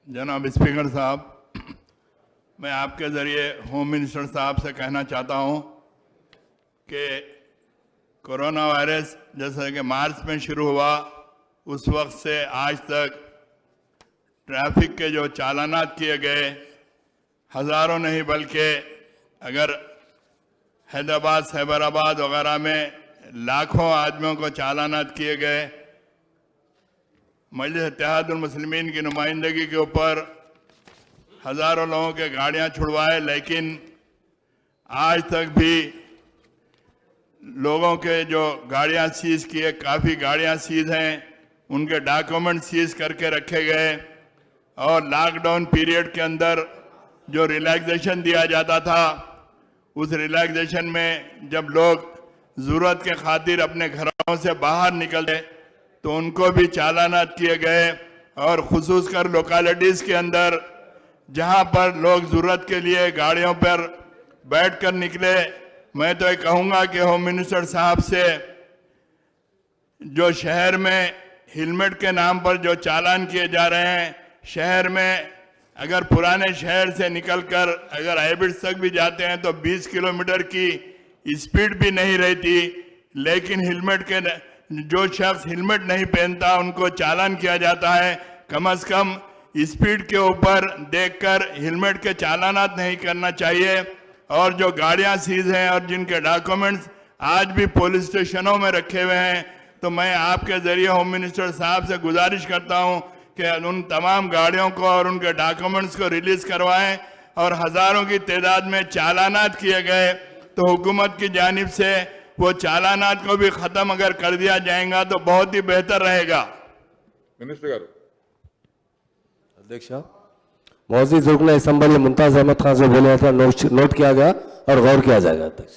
जनाब स्पीकर साहब, मैं आपके ज़रिए होम मिनिस्टर साहब से कहना चाहता हूं कि कोरोना वायरस जैसा कि मार्च में शुरू हुआ उस वक्त से आज तक ट्रैफिक के जो चालानात किए गए हज़ारों नहीं बल्कि अगर हैदराबाद सैबराबाद वगैरह में लाखों आदमियों को चालानात किए गए। मजलिस इत्तेहादुल मुस्लिमीन की नुमाइंदगी के ऊपर हज़ारों लोगों के गाड़ियां छुड़वाए, लेकिन आज तक भी लोगों के जो गाड़ियां सीज किए, काफ़ी गाड़ियां सीज हैं, उनके डॉक्यूमेंट सीज करके रखे गए। और लॉकडाउन पीरियड के अंदर जो रिलैक्सेशन दिया जाता था, उस रिलैक्सेशन में जब लोग ज़रूरत के खातिर अपने घरों से बाहर निकले तो उनको भी चालानात किए गए। और खुसूस कर लोकेलिटीज़ के अंदर जहां पर लोग ज़रूरत के लिए गाड़ियों पर बैठकर निकले, मैं तो ये कहूँगा कि होम मिनिस्टर साहब से जो शहर में हेलमेट के नाम पर जो चालान किए जा रहे हैं, शहर में अगर पुराने शहर से निकलकर अगर हैबिट्स तक भी जाते हैं तो 20 किलोमीटर की स्पीड भी नहीं रहती, लेकिन हेलमेट के जो शख्स हेलमेट नहीं पहनता उनको चालान किया जाता है। कम से कम स्पीड के ऊपर देखकर हेलमेट के चालानात नहीं करना चाहिए। और जो गाड़ियां सीज हैं और जिनके डॉक्यूमेंट्स आज भी पुलिस स्टेशनों में रखे हुए हैं, तो मैं आपके जरिए होम मिनिस्टर साहब से गुजारिश करता हूं कि उन तमाम गाड़ियों को और उनके डॉक्यूमेंट्स को रिलीज करवाएं। और हज़ारों की तादाद में चालानात किए गए तो हुकूमत की जानिब से वो चालानात को भी ख़त्म अगर कर दिया जाएगा तो बहुत ही बेहतर रहेगा। मिनिस्टर गारू अध्यक्ष, मौजूद रुकन असम्बली मुमताज़ अहमद खान से बोले था, नोट किया गया और गौर किया जाएगा अध्यक्ष।